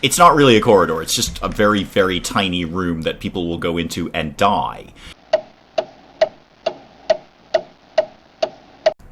It's not really a corridor, it's just a very, very tiny room that people will go into and die.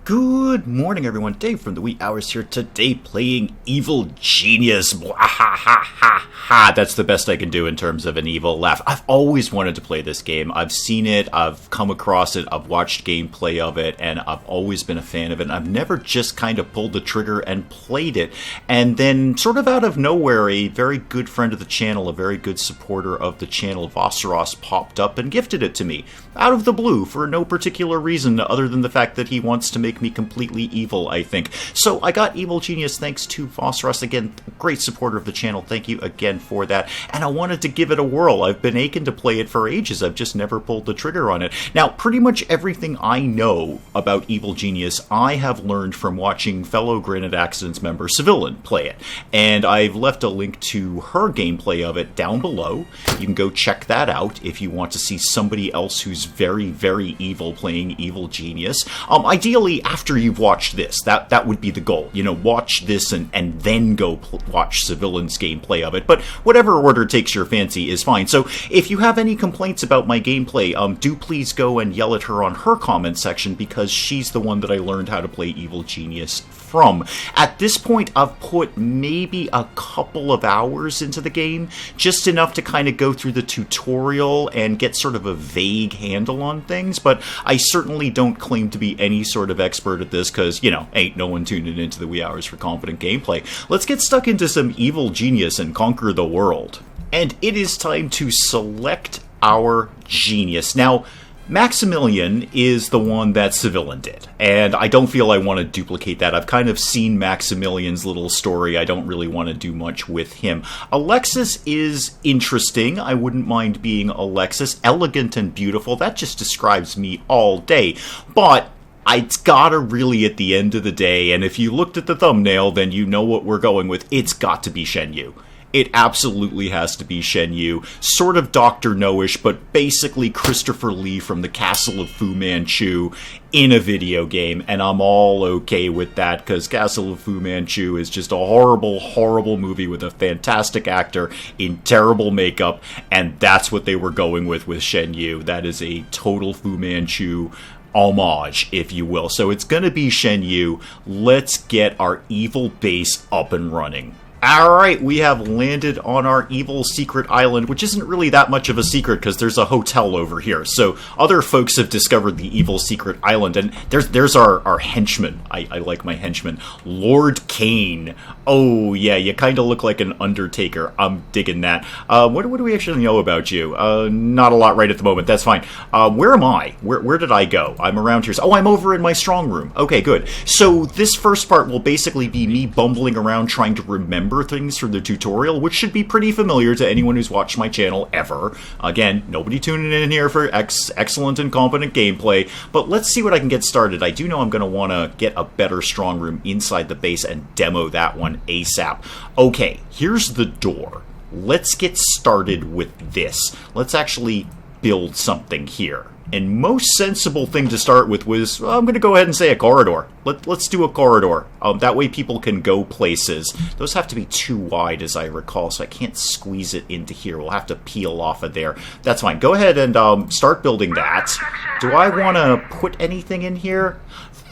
Good morning, everyone. Dave from the Wee Hours here today playing Evil Genius. Ha! That's the best I can do in terms of an evil laugh. I've always wanted to play this game. I've seen it, I've come across it, I've watched gameplay of it, and I've always been a fan of it. And I've never just kind of pulled the trigger and played it. And then, sort of out of nowhere, a very good friend of the channel, a very good supporter of the channel, Vosseros, popped up and gifted it to me. Out of the blue, for no particular reason other than the fact that he wants to make me completely evil, I think. So I got Evil Genius thanks to Vosseros. Again, great supporter of the channel. Thank you again for that. And I wanted to give it a whirl. I've been aching to play it for ages. I've just never pulled the trigger on it. Now, pretty much everything I know about Evil Genius, I have learned from watching fellow Granite Accidents member Civillain play it. And I've left a link to her gameplay of it down below. You can go check that out if you want to see somebody else who's very, very evil playing Evil Genius. Ideally, after you've watched this, that would be the goal. You know, watch this and then go watch Civillain's gameplay of it. But whatever order takes your fancy is fine. So if you have any complaints about my gameplay, do please go and yell at her on her comment section, because she's the one that I learned how to play Evil Genius from. At this point, I've put maybe a couple of hours into the game, just enough to kind of go through the tutorial and get sort of a vague handle on things, but I certainly don't claim to be any sort of expert at this, because, you know, ain't no one tuning into the Wee Hours for competent gameplay. Let's get stuck into some Evil Genius and conquer the world. And it is time to select our genius. Now, Maximilian is the one that Civillain did, and I don't feel I want to duplicate that. I've kind of seen Maximilian's little story. I don't really want to do much with him. Alexis is interesting. I wouldn't mind being Alexis. Elegant and beautiful. That just describes me all day. But it's gotta really, at the end of the day, and if you looked at the thumbnail, then you know what we're going with. It's got to be Shen Yu. It absolutely has to be Shen Yu. Sort of Dr. No-ish, but basically Christopher Lee from the Castle of Fu Manchu in a video game, and I'm all okay with that, because Castle of Fu Manchu is just a horrible, horrible movie with a fantastic actor in terrible makeup, and that's what they were going with Shen Yu. That is a total Fu Manchu homage, if you will. So it's gonna be Shen Yu. Let's get our evil base up and running. Alright, we have landed on our evil secret island, which isn't really that much of a secret because there's a hotel over here. So other folks have discovered the evil secret island, and there's our henchman. I like my henchman. Lord Kane. Oh yeah, you kind of look like an Undertaker. I'm digging that. What do we actually know about you? Not a lot right at the moment. That's fine. Where am I? Where did I go? I'm around here. Oh, I'm over in my strong room. Okay, good. So this first part will basically be me bumbling around trying to remember things from the tutorial, which should be pretty familiar to anyone who's watched my channel ever. Again, nobody tuning in here for excellent and competent gameplay, but let's see what I can get started. I do know I'm going to want to get a better strong room inside the base and demo that one ASAP. Okay, here's the door. Let's get started with this. Let's actually build something here. And most sensible thing to start with was, well, I'm going to go ahead and say a corridor. Let's do a corridor. That way people can go places. Those have to be too wide, as I recall, so I can't squeeze it into here. We'll have to peel off of there. That's fine. Go ahead and start building that. Do I want to put anything in here?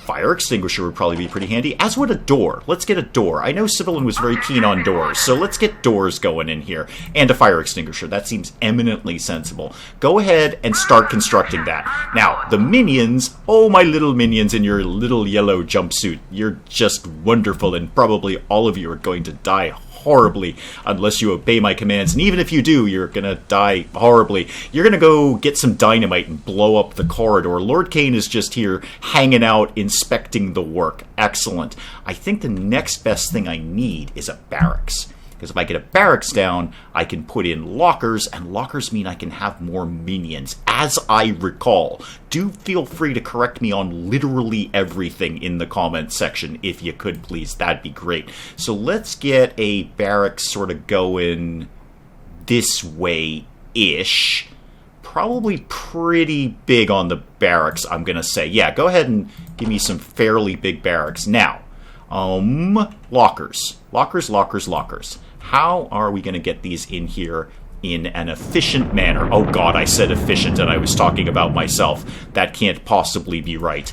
Fire extinguisher would probably be pretty handy, as would a door. Let's get a door. I know Civillain was very keen on doors, so let's get doors going in here. And a fire extinguisher. That seems eminently sensible. Go ahead and start constructing that. Now, the minions, oh my little minions in your little yellow jumpsuit. You're just wonderful, and probably all of you are going to die horribly unless you obey my commands, and even if you do, you're gonna die horribly. You're gonna go get some dynamite and blow up the corridor. Lord Kane is just here hanging out, inspecting the work. Excellent. I think the next best thing I need is a barracks. Because if I get a barracks down, I can put in lockers, and lockers mean I can have more minions, as I recall. Do feel free to correct me on literally everything in the comments section, if you could, please. That'd be great. So let's get a barracks sort of going this way-ish. Probably pretty big on the barracks, I'm going to say. Yeah, go ahead and give me some fairly big barracks. Now, Lockers. Lockers. How are we going to get these in here in an efficient manner? Oh god, I said efficient and I was talking about myself. That can't possibly be right.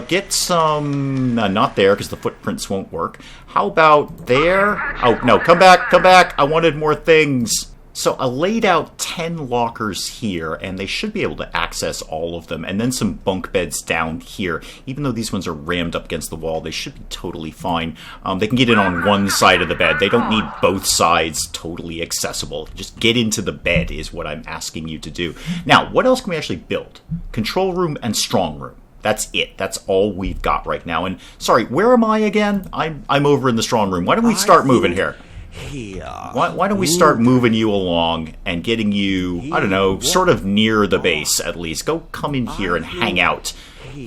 Get some... not there, because the footprints won't work. How about there? Oh, no, come back! I wanted more things! So I laid out 10 lockers here, and they should be able to access all of them, and then some bunk beds down here. Even though these ones are rammed up against the wall, they should be totally fine. They can get in on one side of the bed. They don't need both sides totally accessible. Just get into the bed is what I'm asking you to do. Now, what else can we actually build? Control room and strong room. That's it. That's all we've got right now. And, sorry, where am I again? I'm over in the strong room. Why don't we start moving here? Why don't we start moving you along and getting you, I don't know, sort of near the base at least. Go come in here and hang out.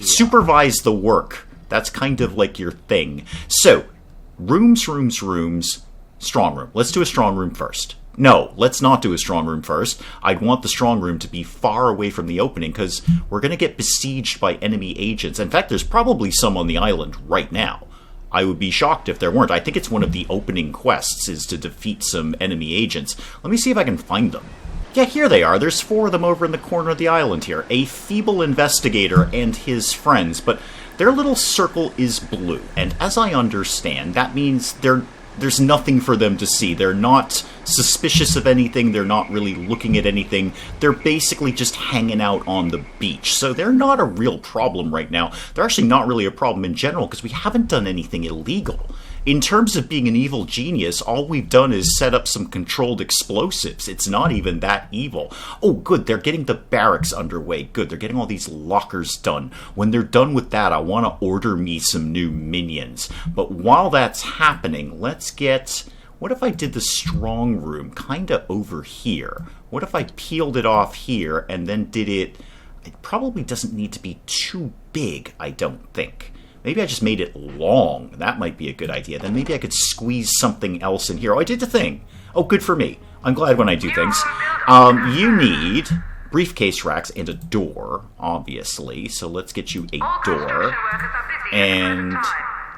Supervise the work. That's kind of like your thing. So, rooms, strong room. Let's do a strong room first. No, let's not do a strong room first. I'd want the strong room to be far away from the opening because we're going to get besieged by enemy agents. In fact, there's probably some on the island right now. I would be shocked if there weren't. I think it's one of the opening quests is to defeat some enemy agents. Let me see if I can find them. Yeah, here they are. There's 4 of them over in the corner of the island here. A feeble investigator and his friends, but their little circle is blue. And as I understand, that means there's nothing for them to see. They're not suspicious of anything. They're not really looking at anything. They're basically just hanging out on the beach. So they're not a real problem right now. They're actually not really a problem in general because we haven't done anything illegal. In terms of being an evil genius, all we've done is set up some controlled explosives. It's not even that evil. Oh, good, they're getting the barracks underway. Good, they're getting all these lockers done. When they're done with that, I want to order me some new minions. But while that's happening, let's get... What if I did the strong room kind of over here? What if I peeled it off here and then did it... It probably doesn't need to be too big, I don't think. Maybe I just made it long. That might be a good idea. Then maybe I could squeeze something else in here. Oh, I did the thing. Oh, good for me. I'm glad when I do things. You need briefcase racks and a door, obviously. So let's get you a door. And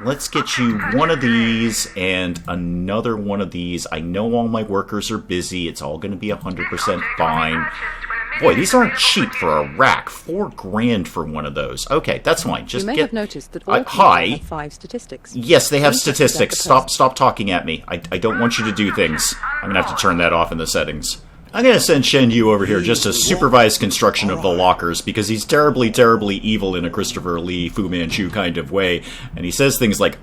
let's get you one of these and another one of these. I know all my workers are busy. It's all going to be 100% fine. Boy, these aren't cheap for a rack. $4,000 for one of those. Okay, that's fine. Just you may have noticed that all have 5 statistics. Yes, they have statistics. Stop talking at me. I don't want you to do things. I'm going to have to turn that off in the settings. I'm going to send Shen Yu over here just to supervise construction of the lockers because he's terribly, terribly evil in a Christopher Lee, Fu Manchu kind of way. And he says things like,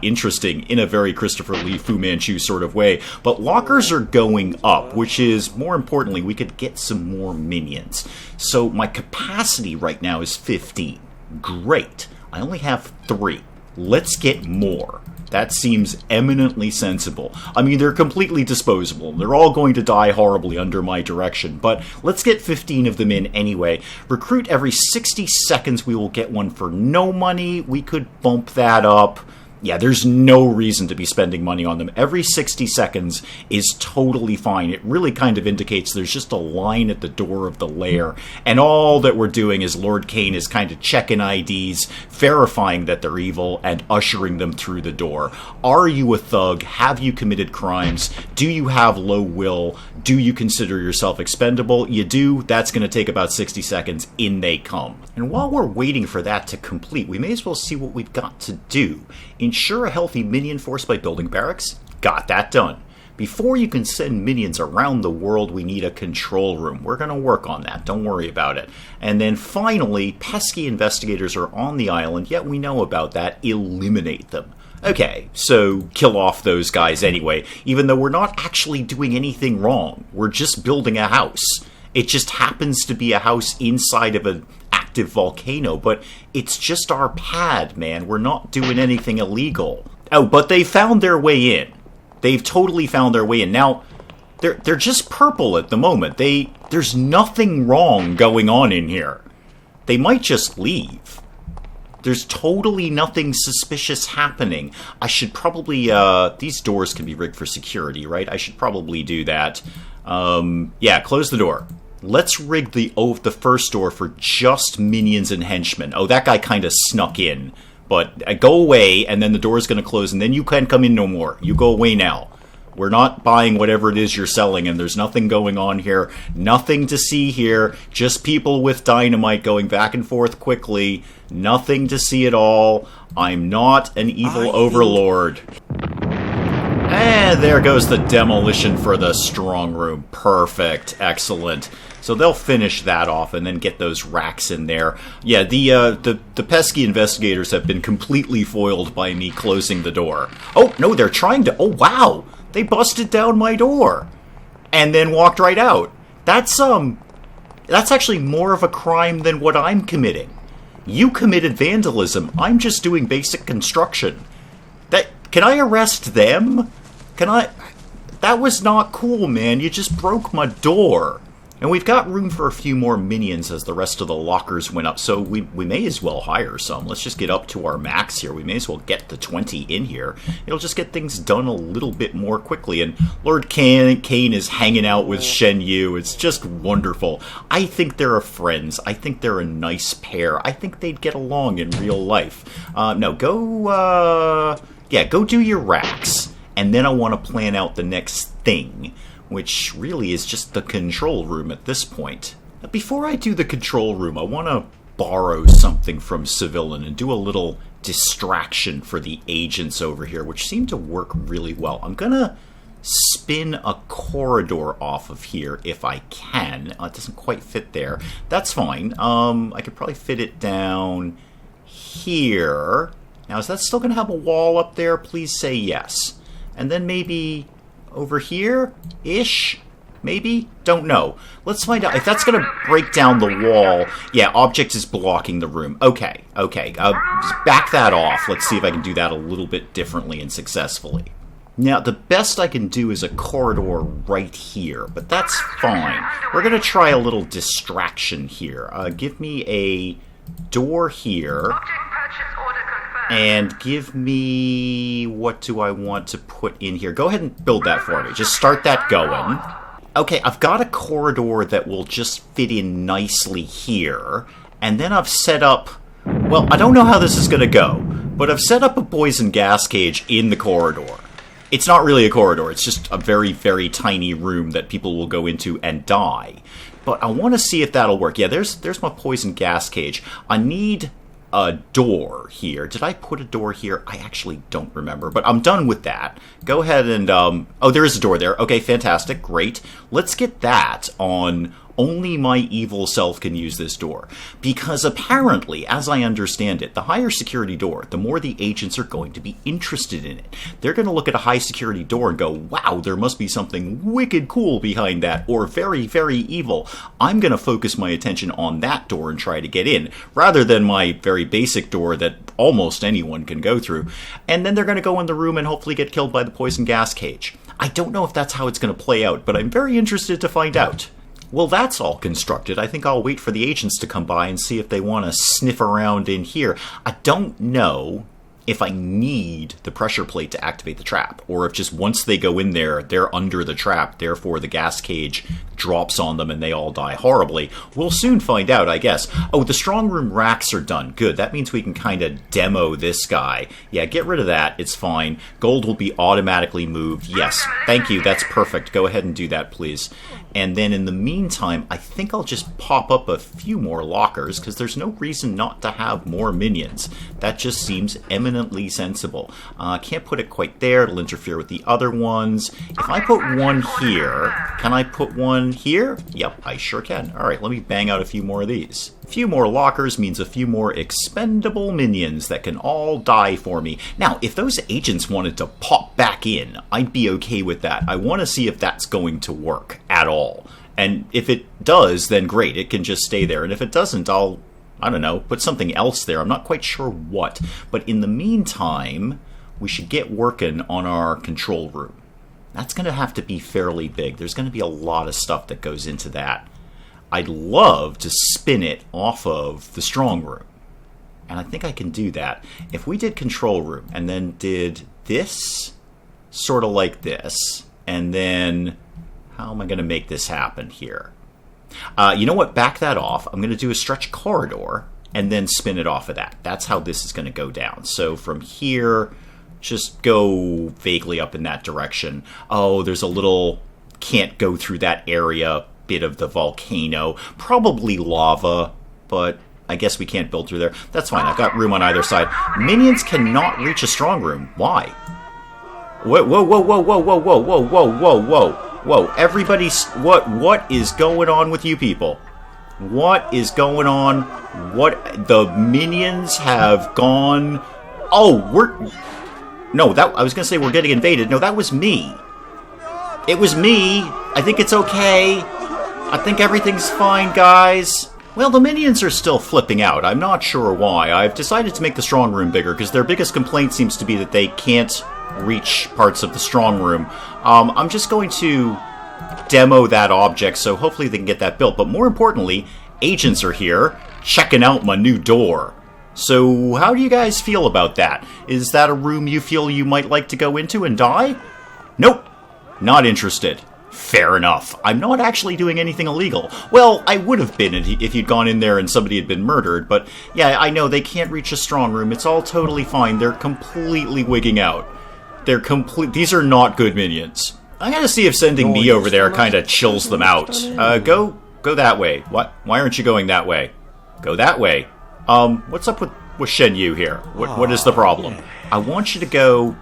interesting, in a very Christopher Lee, Fu Manchu sort of way. But lockers are going up, which is, more importantly, we could get some more minions. So my capacity right now is 15. Great. I only have 3. Let's get more. That seems eminently sensible. I mean, they're completely disposable. They're all going to die horribly under my direction, but let's get 15 of them in anyway. Recruit every 60 seconds. We will get one for no money. We could bump that up. Yeah, there's no reason to be spending money on them. Every 60 seconds is totally fine. It really kind of indicates there's just a line at the door of the lair, and all that we're doing is Lord Kane is kind of checking IDs, verifying that they're evil, and ushering them through the door. Are you a thug? Have you committed crimes? Do you have low will? Do you consider yourself expendable? You do. That's going to take about 60 seconds. In they come. And while we're waiting for that to complete, we may as well see what we've got to do. Ensure a healthy minion force by building barracks. Got that done. Before you can send minions around the world, we need a control room. We're going to work on that. Don't worry about it. And then finally, pesky investigators are on the island, yet we know about that. Eliminate them. Okay, so kill off those guys anyway, even though we're not actually doing anything wrong. We're just building a house. It just happens to be a house inside of an active volcano, but it's just our pad, man. We're not doing anything illegal. Oh, but they found their way in. They've totally found their way in. Now, they're just purple at the moment. There's nothing wrong going on in here. They might just leave. There's totally nothing suspicious happening. I should probably, these doors can be rigged for security, right? I should probably do that. Yeah, close the door. Let's rig the first door for just minions and henchmen. Oh, that guy kind of snuck in. But go away, and then the door's going to close, and then you can't come in no more. You go away now. We're not buying whatever it is you're selling, and there's nothing going on here. Nothing to see here. Just people with dynamite going back and forth quickly. Nothing to see at all. I'm not an evil overlord. And there goes the demolition for the strong room. Perfect. Excellent. So they'll finish that off and then get those racks in there. Yeah, the pesky investigators have been completely foiled by me closing the door. Oh, no, they're trying to... Oh, wow. They busted down my door and then walked right out. That's actually more of a crime than what I'm committing. You committed vandalism. I'm just doing basic construction. Can I arrest them? That was not cool, man. You just broke my door. And we've got room for a few more minions as the rest of the lockers went up, so we may as well hire some. Let's just get up to our max here. We may as well get the 20 in here. It'll just get things done a little bit more quickly. And Lord Cain is hanging out with Shen Yu. It's just wonderful. I think they're friends. I think they're a nice pair. I think they'd get along in real life. Go do your racks. And then I want to plan out the next thing, which really is just the control room at this point. But before I do the control room, I want to borrow something from Civillain and do a little distraction for the agents over here, which seem to work really well. I'm going to spin a corridor off of here if I can. It doesn't quite fit there. That's fine. I could probably fit it down here. Now, is that still going to have a wall up there? Please say yes. And then maybe over here-ish? Maybe? Don't know. Let's find out. If that's going to break down the wall... Yeah, object is blocking the room. Okay. Back that off. Let's see if I can do that a little bit differently and successfully. Now, the best I can do is a corridor right here, but that's fine. We're going to try a little distraction here. Give me a door here. And give me... What do I want to put in here? Go ahead and build that for me. Just start that going. Okay, I've got a corridor that will just fit in nicely here. And then I've set up... Well, I don't know how this is going to go, but I've set up a poison gas cage in the corridor. It's not really a corridor. It's just a very, very tiny room that people will go into and die. But I want to see if that'll work. Yeah, there's my poison gas cage. I need... a door here. Did I put a door here? I actually don't remember, but I'm done with that. Go ahead and, oh, there is a door there. Okay, fantastic, great. Let's get that on only my evil self can use this door. Because apparently, as I understand it, the higher security door, the more the agents are going to be interested in it. They're going to look at a high security door and go, wow, there must be something wicked cool behind that, or very, very evil. I'm going to focus my attention on that door and try to get in, rather than my very basic door that almost anyone can go through. And then they're going to go in the room and hopefully get killed by the poison gas cage. I don't know if that's how it's going to play out, but I'm very interested to find out. Well, that's all constructed. I think I'll wait for the agents to come by and see if they want to sniff around in here. I don't know if I need the pressure plate to activate the trap, or if just once they go in there, they're under the trap, therefore the gas cage drops on them and they all die horribly. We'll soon find out, I guess. Oh, the strong room racks are done. Good. That means we can kind of demo this guy. Yeah, get rid of that. It's fine. Gold will be automatically moved. Yes. Thank you. That's perfect. Go ahead and do that, please. And then in the meantime, I think I'll just pop up a few more lockers, because there's no reason not to have more minions. That just seems eminently sensible. Can't put it quite there. It'll interfere with the other ones. If I put one here, can I put one here? Yep, I sure can. All right, let me bang out a few more of these. A few more lockers means a few more expendable minions that can all die for me. Now, if those agents wanted to pop back in, I'd be okay with that. I want to see if that's going to work at all. And if it does, then great, it can just stay there. And if it doesn't, I don't know, put something else there. I'm not quite sure what. But in the meantime, we should get working on our control room. That's going to have to be fairly big. There's going to be a lot of stuff that goes into that. I'd love to spin it off of the strong room. And I think I can do that. If we did control room and then did this, sort of like this, and then how am I going to make this happen here? You know what? Back that off. I'm going to do a stretch corridor, and then spin it off of that. That's how this is going to go down. So from here, just go vaguely up in that direction. Oh, there's a little can't go through that area bit of the volcano. Probably lava, but I guess we can't build through there. That's fine. I've got room on either side. Minions cannot reach a strong room. Why? Whoa, whoa, whoa, whoa, whoa, whoa, whoa, whoa, whoa, whoa, whoa, whoa. Everybody's... What is going on with you people? What is going on? What... The minions have gone... Oh, we're... No, I was going to say we're getting invaded. No, that was me. It was me. I think it's okay. I think everything's fine, guys. Well, the minions are still flipping out. I'm not sure why. I've decided to make the strong room bigger because their biggest complaint seems to be that they can't reach parts of the strong room. I'm just going to demo that object, so hopefully they can get that built. But more importantly, agents are here checking out my new door. So how do you guys feel about that? Is that a room you feel you might like to go into and die? Nope. Not interested. Fair enough. I'm not actually doing anything illegal. Well, I would have been if you'd gone in there and somebody had been murdered, but yeah, I know they can't reach a strong room. It's all totally fine. They're completely wigging out. These are not good minions. I gotta see if sending me over there kind of chills them out. Go that way. What? Why aren't you going that way? Go that way. What's up with Shen Yu here? What is the problem? I want you to go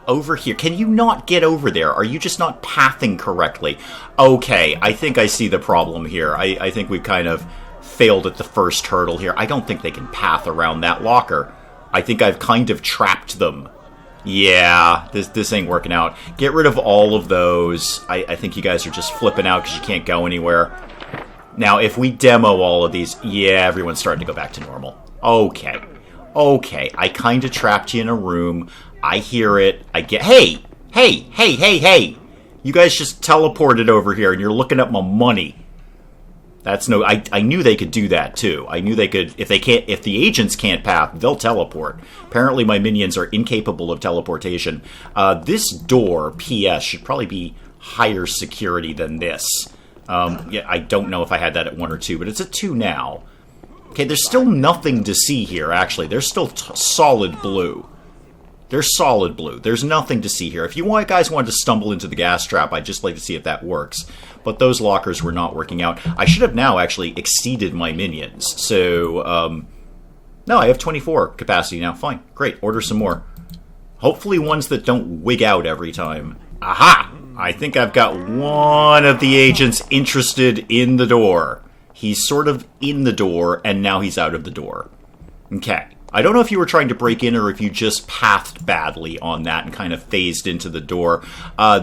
over here. Can you not get over there? Are you just not pathing correctly? Okay, I think I see the problem here. I think we've kind of failed at the first hurdle here. I don't think they can path around that locker. I think I've kind of trapped them. Yeah, this ain't working out. Get rid of all of those. I think you guys are just flipping out because you can't go anywhere. Now, if we demo all of these, yeah, everyone's starting to go back to normal. Okay, I kind of trapped you in a room. I hear it. I get... Hey! You guys just teleported over here and you're looking at my money. That's no... I knew they could do that, too. I knew they could... If the agents can't path, they'll teleport. Apparently my minions are incapable of teleportation. This door, PS, should probably be higher security than this. Yeah, I don't know if I had that at 1 or 2, but it's at 2 now. Okay, there's still nothing to see here, actually. They're still solid blue. They're solid blue. There's nothing to see here. If you guys wanted to stumble into the gas trap, I'd just like to see if that works. But those lockers were not working out. I should have now actually exceeded my minions. So, no, I have 24 capacity now. Fine. Great. Order some more. Hopefully ones that don't wig out every time. Aha! I think I've got one of the agents interested in the door. He's sort of in the door, and now he's out of the door. Okay. I don't know if you were trying to break in or if you just pathed badly on that and kind of phased into the door.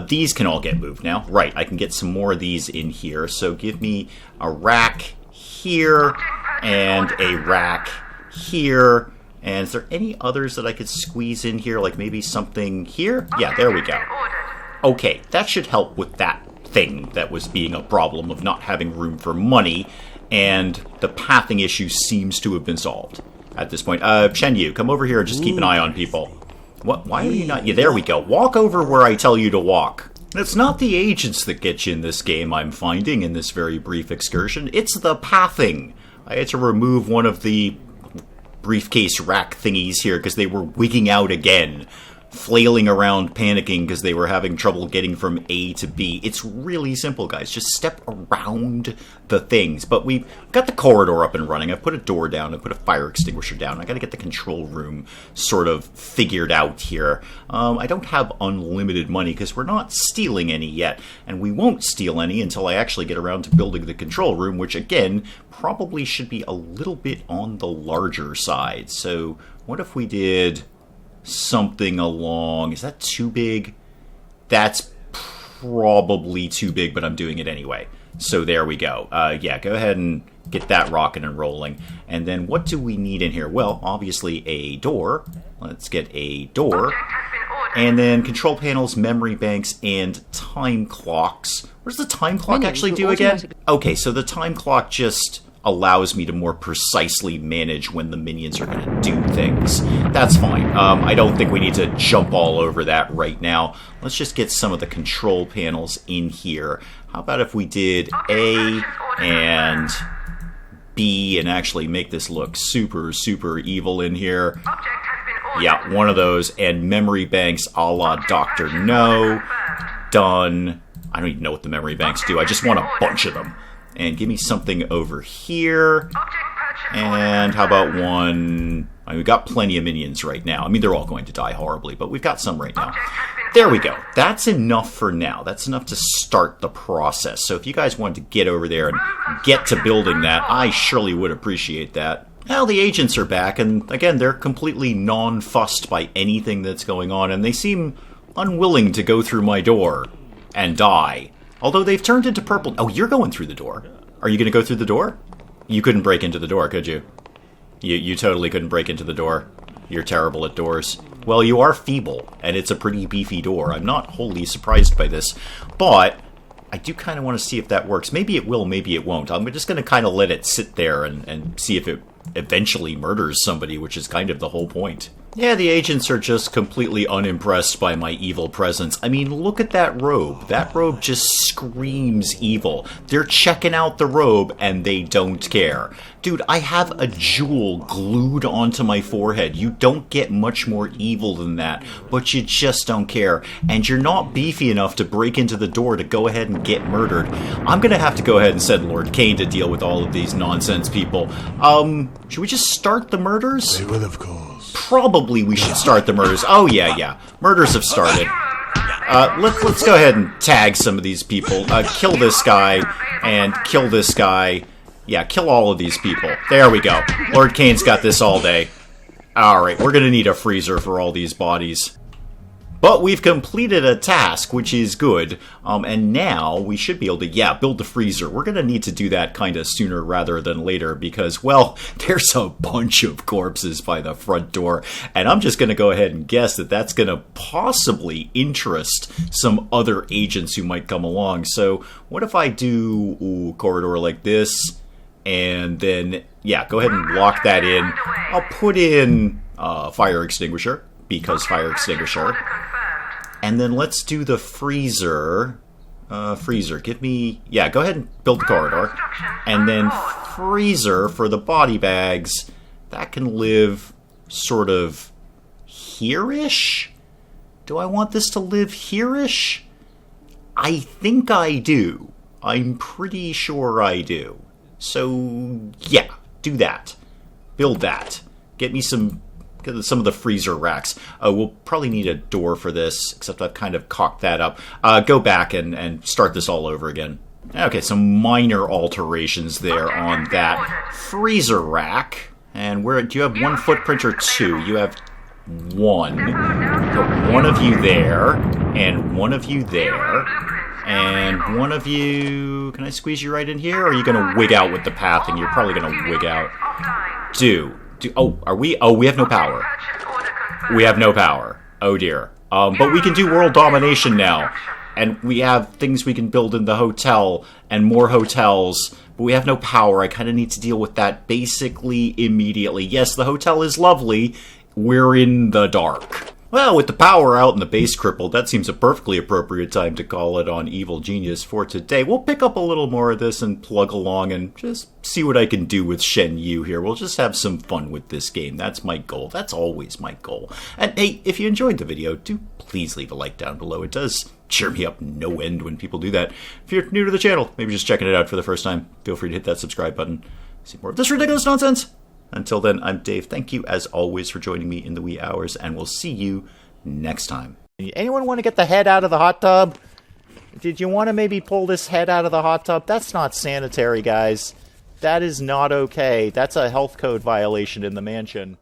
These can all get moved now. Right, I can get some more of these in here. So give me a rack here and a rack here. And is there any others that I could squeeze in here? Like maybe something here? Yeah, there we go. Okay, that should help with that thing that was being a problem of not having room for money. And the pathing issue seems to have been solved at this point. Shen Yu, come over here and just keep an eye on people. What? Why are you not... Yeah, there we go. Walk over where I tell you to walk. It's not the agents that get you in this game, I'm finding, in this very brief excursion. It's the pathing. I had to remove one of the briefcase rack thingies here because they were wigging out again. Flailing around, panicking because they were having trouble getting from A to B. It's really simple, guys. Just step around the things. But we've got the corridor up and running. I've put a door down. I've put a fire extinguisher down. I got to get the control room sort of figured out here. I don't have unlimited money because we're not stealing any yet. And we won't steal any until I actually get around to building the control room, which, again, probably should be a little bit on the larger side. So what if we did... something along... Is that too big? That's probably too big, but I'm doing it anyway. So there we go. Yeah, go ahead and get that rocking and rolling. And then what do we need in here? Well, obviously a door. Let's get a door. And then control panels, memory banks, and time clocks. What does the time clock actually do again? Okay, so the time clock just... allows me to more precisely manage when the minions are going to do things. That's fine. I don't think we need to jump all over that right now. Let's just get some of the control panels in here. How about if we did A and be and actually make this look super, super evil in here. Yeah, one of those. And memory banks a la Dr. No. Done. I don't even know what the memory banks do. I just want a bunch of them. And give me something over here. And how about one... I mean, we've got plenty of minions right now. I mean, they're all going to die horribly, but we've got some right now. There we go. That's enough for now. That's enough to start the process. So if you guys wanted to get over there and get to building that, I surely would appreciate that. Well, the agents are back, and again, they're completely non-fussed by anything that's going on, and they seem unwilling to go through my door and die. Although they've turned into purple... Oh, you're going through the door. Are you going to go through the door? You couldn't break into the door, could you? You totally couldn't break into the door. You're terrible at doors. Well, you are feeble, and it's a pretty beefy door. I'm not wholly surprised by this, but I do kind of want to see if that works. Maybe it will, maybe it won't. I'm just going to kind of let it sit there and see if it eventually murders somebody, which is kind of the whole point. Yeah, the agents are just completely unimpressed by my evil presence. I mean, look at that robe. That robe just screams evil. They're checking out the robe, and they don't care. Dude, I have a jewel glued onto my forehead. You don't get much more evil than that, but you just don't care. And you're not beefy enough to break into the door to go ahead and get murdered. I'm gonna have to go ahead and send Lord Kane to deal with all of these nonsense people. Should we just start the murders? They will, of course. Probably we should start the murders. Oh, yeah. Murders have started. Let's go ahead and tag some of these people. Kill this guy, and kill this guy. Yeah, kill all of these people. There we go. Lord Kane's got this all day. Alright, we're gonna need a freezer for all these bodies. But we've completed a task, which is good, and now we should be able to, build the freezer. We're going to need to do that kind of sooner rather than later because, well, there's a bunch of corpses by the front door, and I'm just going to go ahead and guess that that's going to possibly interest some other agents who might come along. So what if I do a corridor like this, and then, go ahead and lock that in. I'll put in fire extinguisher, because fire extinguisher. And then let's do the freezer. Freezer, give me... go ahead and build the corridor. And then freezer for the body bags. That can live sort of here-ish? Do I want this to live here-ish? I think I do. I'm pretty sure I do. So, do that. Build that. Get me some of the freezer racks. We'll probably need a door for this, except I've kind of cocked that up. Go back and start this all over again. Okay, some minor alterations there on that freezer rack. And where do you have one footprint or two? You have one. Put one of you there, and one of you there, and one of you... Can I squeeze you right in here, or are you going to wig out with the pathing? You're probably going to wig out. Are we? Oh, we have no power. We have no power. Oh, dear. But we can do world domination now. And we have things we can build in the hotel and more hotels. But we have no power. I kind of need to deal with that basically immediately. Yes, the hotel is lovely. We're in the dark. Well, with the power out and the base crippled, that seems a perfectly appropriate time to call it on Evil Genius for today. We'll pick up a little more of this and plug along and just see what I can do with Shen Yu here. We'll just have some fun with this game. That's my goal. That's always my goal. And hey, if you enjoyed the video, do please leave a like down below. It does cheer me up no end when people do that. If you're new to the channel, maybe just checking it out for the first time, feel free to hit that subscribe button. See more of this ridiculous nonsense. Until then, I'm Dave. Thank you, as always, for joining me in the wee hours, and we'll see you next time. Anyone want to get the head out of the hot tub? Did you want to maybe pull this head out of the hot tub? That's not sanitary, guys. That is not okay. That's a health code violation in the mansion.